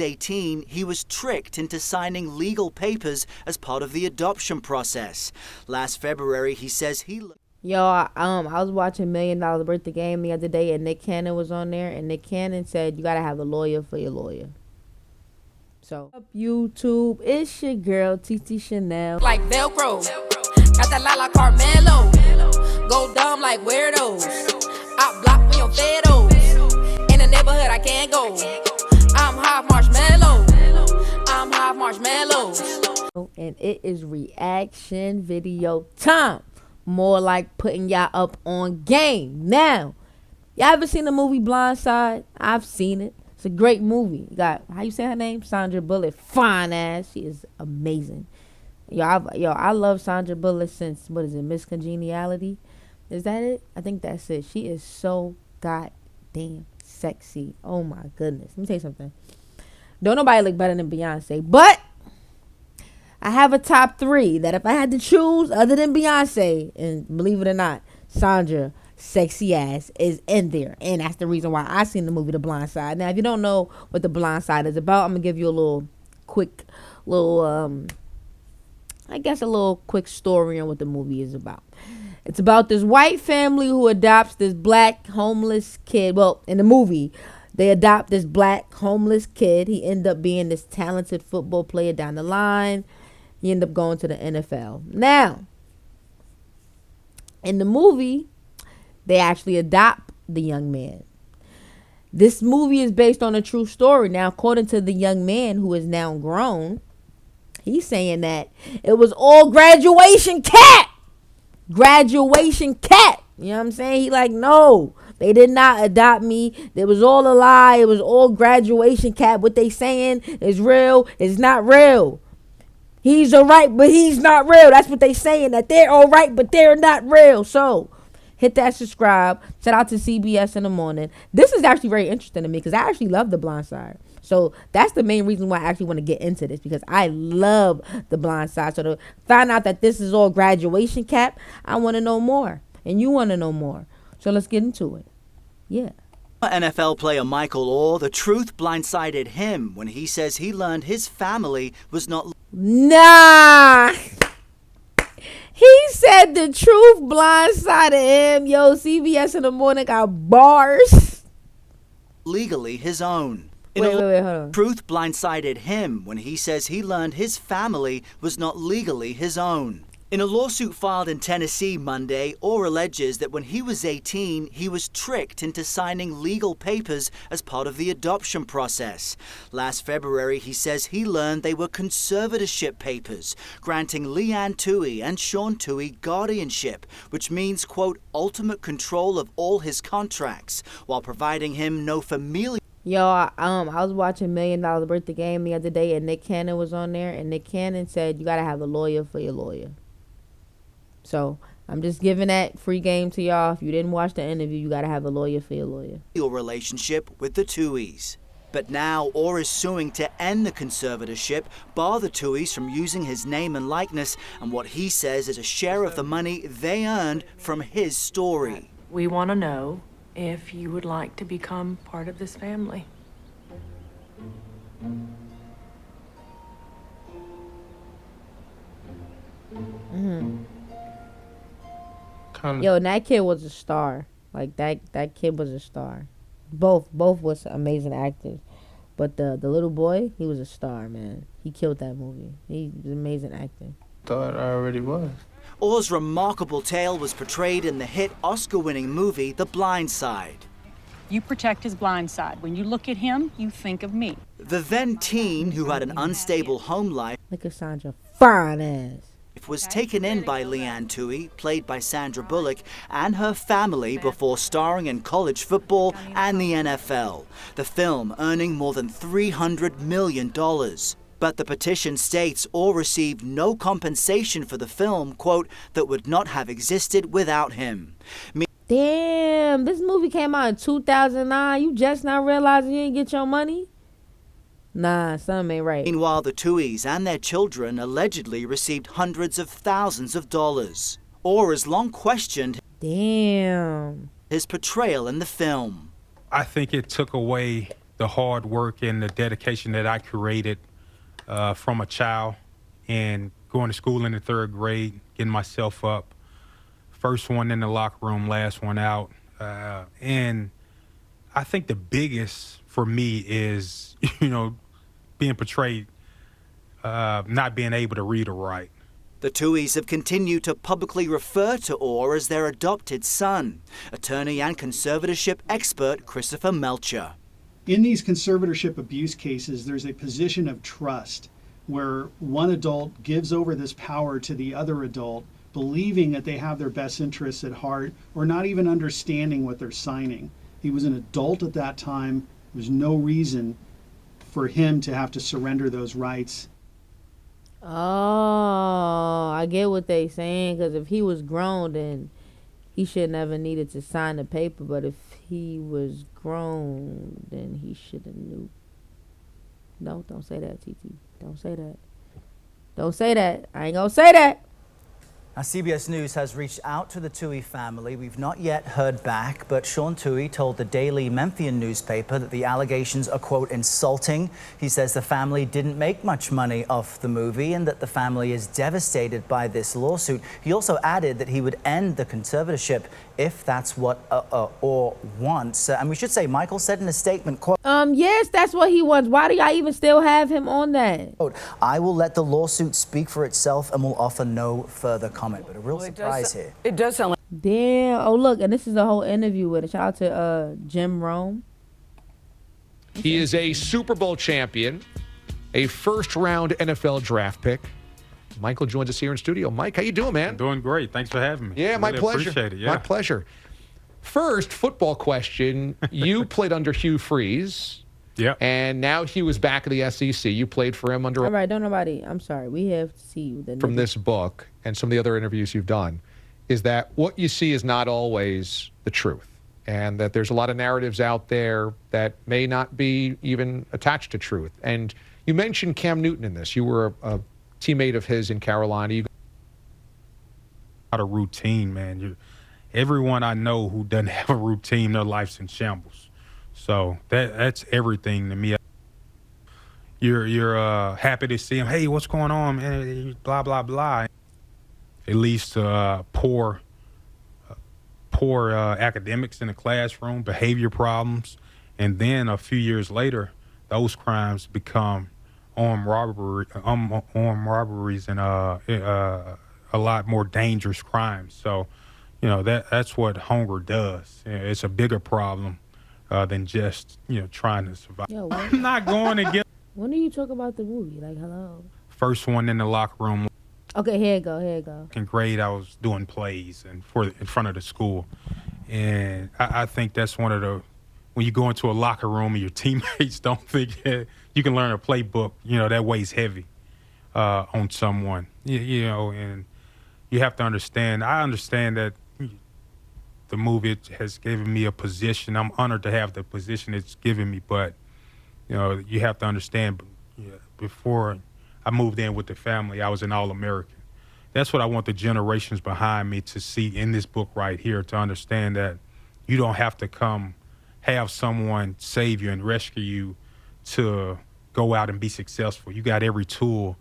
18, he was tricked into signing legal papers as part of the adoption process. Last February, he says he... Yo, I was watching $1 Million Birthday Game the other day, and Nick Cannon was on there, and Nick Cannon said you gotta have a lawyer for your lawyer. So, up YouTube, it's your girl, TT Shanell. Like Velcro, got that la Carmelo. Go dumb like weirdos. I block me on Fados. In the neighborhood, I can't go. I'm half marshmallow. I'm half marshmallow. And it is reaction video time. More like putting y'all up on game. Now, y'all ever seen the movie Blindside? I've seen it. It's a great movie. You got, how you say her name? Sandra Bullock. Fine ass. She is amazing. I love Sandra Bullock since, what is it, Miss Congeniality? Is that it? I think that's it. She is so goddamn sexy. Oh my goodness. Let me tell you something. Don't nobody look better than Beyonce. But I have a top 3 that if I had to choose other than Beyonce, and believe it or not, Sandra, sexy ass, is in there. And that's the reason why I seen the movie The Blind Side. Now, if you don't know what The Blind Side is about, I'm going to give you a little quick story on what the movie is about. It's about this white family who adopts this black homeless kid. Well, in the movie, they adopt this black homeless kid. He ended up being this talented football player down the line. He ended up going to the NFL. Now, in the movie, they actually adopt the young man. This movie is based on a true story. Now, according to the young man who is now grown, he's saying that it was all graduation cap. Graduation cap. You know what I'm saying? He like, no, they did not adopt me. It was all a lie. It was all graduation cap. What they saying is real. It's not real. He's all right, but he's not real. That's what they saying, that they're all right, but they're not real. So hit that subscribe. Shout out to CBS in the morning. This is actually very interesting to me because I actually love The Blind Side. So that's the main reason why I actually want to get into this, because I love The Blind Side. So to find out that this is all graduation cap, I want to know more. And you want to know more. So let's get into it. Yeah. NFL player Michael Oher, the truth blindsided him when he says he learned his family was not... Nah. He said the truth blindsided him. Yo, CBS in the morning got bars. ...legally his own. Wait, hold on. Truth blindsided him when he says he learned his family was not legally his own. In a lawsuit filed in Tennessee Monday, Oher alleges that when he was 18, he was tricked into signing legal papers as part of the adoption process. Last February, he says he learned they were conservatorship papers, granting Leanne Toohey and Sean Toohey guardianship, which means, quote, ultimate control of all his contracts, while providing him no familial... Yo, I was watching $1 Million Birthday Game the other day, and Nick Cannon was on there, and Nick Cannon said you gotta have a lawyer for your lawyer. So I'm just giving that free game to y'all. If you didn't watch the interview, you got to have a lawyer for your lawyer. ...your relationship with the Tooheys. But now Oher is suing to end the conservatorship, bar the Tooheys from using his name and likeness, and what he says is a share of the money they earned from his story. We want to know if you would like to become part of this family. Yo, and that kid was a star. Like that kid was a star. Both was amazing actors. But the little boy, he was a star, man. He killed that movie. He was amazing acting. Thought I already was. Oher's remarkable tale was portrayed in the hit Oscar-winning movie The Blind Side. You protect his blind side. When you look at him, you think of me. The then teen, who had an unstable home life, Look at Sandra, fine ass, was taken in by Leanne Toohey, played by Sandra Bullock, and her family before starring in college football and the NFL. The film earning more than $300 million. But the petition states Oher received no compensation for the film, quote, that would not have existed without him. Damn, this movie came out in 2009. You just not realizing you didn't get your money? Nah, something ain't right. Meanwhile, the Tooheys and their children allegedly received hundreds of thousands of dollars. Oher has long questioned Damn. his portrayal in the film. I think it took away the hard work and the dedication that I created from a child, and going to school in the 3rd grade, getting myself up. First one in the locker room, last one out. And I think the biggest for me is, being portrayed not being able to read or write. The Tuohys have continued to publicly refer to Oher as their adopted son. Attorney and conservatorship expert Christopher Melcher. In these conservatorship abuse cases, there's a position of trust where one adult gives over this power to the other adult, believing that they have their best interests at heart or not even understanding what they're signing. He was an adult at that time. There's no reason for him to have to surrender those rights. Oh, I get what they saying, because if he was grown, then he should never needed to sign the paper. But if he was grown, then he should have knew. No, don't say that, TT. Don't say that. Don't say that. I ain't gonna say that. Now, CBS News has reached out to the Tuohy family. We've not yet heard back, but Sean Tuohy told the Daily Memphian newspaper that the allegations are, quote, insulting. He says the family didn't make much money off the movie and that the family is devastated by this lawsuit. He also added that he would end the conservatorship if that's what Oher wants. And we should say, Michael said in a statement, quote, yes, that's what he wants. Why do y'all even still have him on that? quote, I will let the lawsuit speak for itself and will offer no further comment. But a real surprise here. It does sound like. Damn. Oh, look, and this is a whole interview with it. Shout out to Jim Rome. He is a Super Bowl champion, a first-round NFL draft pick. Michael joins us here in studio. Mike, how you doing, man? I'm doing great. Thanks for having me. Yeah, my Really pleasure. Appreciate it. Yeah. My pleasure. First, football question. You played under Hugh Freeze. Yeah. And now Hugh is back in the SEC. You played for him under. All right, don't nobody. I'm sorry. We have to see you. From this book and some of the other interviews you've done, is that what you see is not always the truth, and that there's a lot of narratives out there that may not be even attached to truth. And you mentioned Cam Newton in this. You were a teammate of his in Carolina. You got a routine, man. Everyone I know who doesn't have a routine, their life's in shambles. So that's everything to me. You're happy to see him. Hey, what's going on, man? Blah, blah, blah. It leads to poor academics in the classroom, behavior problems. And then a few years later, those crimes become armed robberies and a lot more dangerous crimes. So, that's what hunger does. It's a bigger problem than just, trying to survive. Yo, I'm not going to get. When do you talk about the movie? Like, hello. First one in the locker room. Okay, here you go. In grade, I was doing plays in front of the school. And I think that's one of the, when you go into a locker room and your teammates don't think you can learn a playbook, that weighs heavy on someone. And you have to understand, I understand that the movie has given me a position. I'm honored to have the position it's given me, but you have to understand, before I moved in with the family, I was an All-American. That's what I want the generations behind me to see in this book right here, to understand that you don't have to have someone save you and rescue you to go out and be successful. You got every tool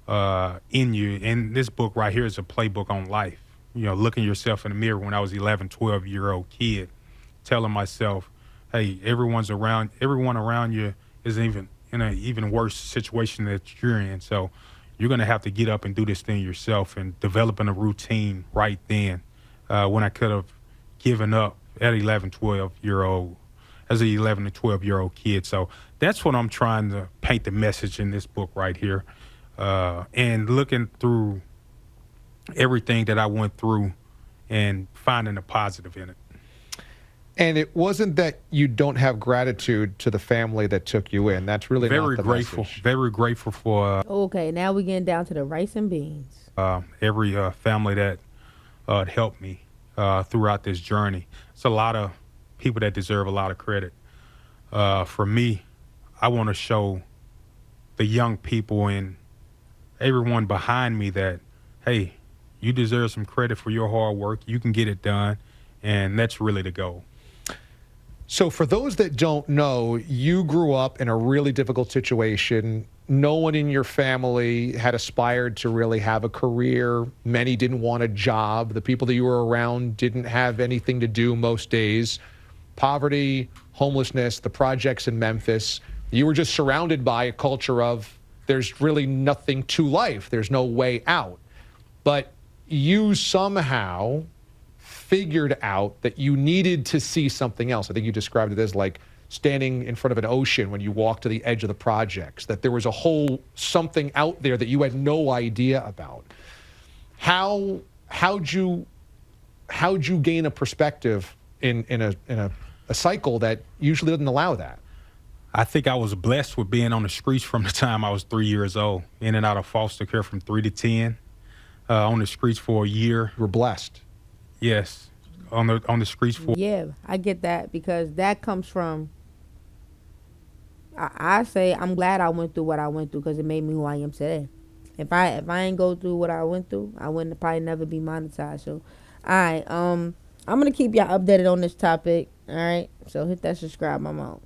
in you. And this book right here is a playbook on life. Looking yourself in the mirror when I was 11, 12-year-old kid, telling myself, hey, everyone around you is in an even worse situation that you're in. So you're going to have to get up and do this thing yourself, and developing a routine right then when I could have given up at 11, 12-year-old, as an 11 to 12-year-old kid. So that's what I'm trying to paint the message in this book right here. And looking through everything that I went through and finding a positive in it. And it wasn't that you don't have gratitude to the family that took you in. That's really very not the grateful. message. Very grateful for Okay, now we're getting down to the rice and beans. every family that helped me throughout this journey. It's a lot of people that deserve a lot of credit. For me, I want to show the young people and everyone behind me that, hey, you deserve some credit for your hard work. You can get it done, and that's really the goal. So for those that don't know, you grew up in a really difficult situation. No one in your family had aspired to really have a career. Many didn't want a job. The people that you were around didn't have anything to do most days. Poverty, homelessness, the projects in Memphis. You were just surrounded by a culture of there's really nothing to life. There's no way out. But you somehow figured out that you needed to see something else. I think you described it as like standing in front of an ocean when you walk to the edge of the projects, that there was a whole something out there that you had no idea about. How'd you gain a perspective in a cycle that usually doesn't allow that? I think I was blessed with being on the streets from the time I was 3 years old, in and out of foster care from 3 to 10, on the streets for a year. You were blessed. Yes, on the streets for. Yeah, I get that, because that comes from. I say I'm glad I went through what I went through, because it made me who I am today. If I ain't go through what I went through, I wouldn't probably never be monetized. So, all right, I'm gonna keep y'all updated on this topic. All right, so hit that subscribe. I'm out.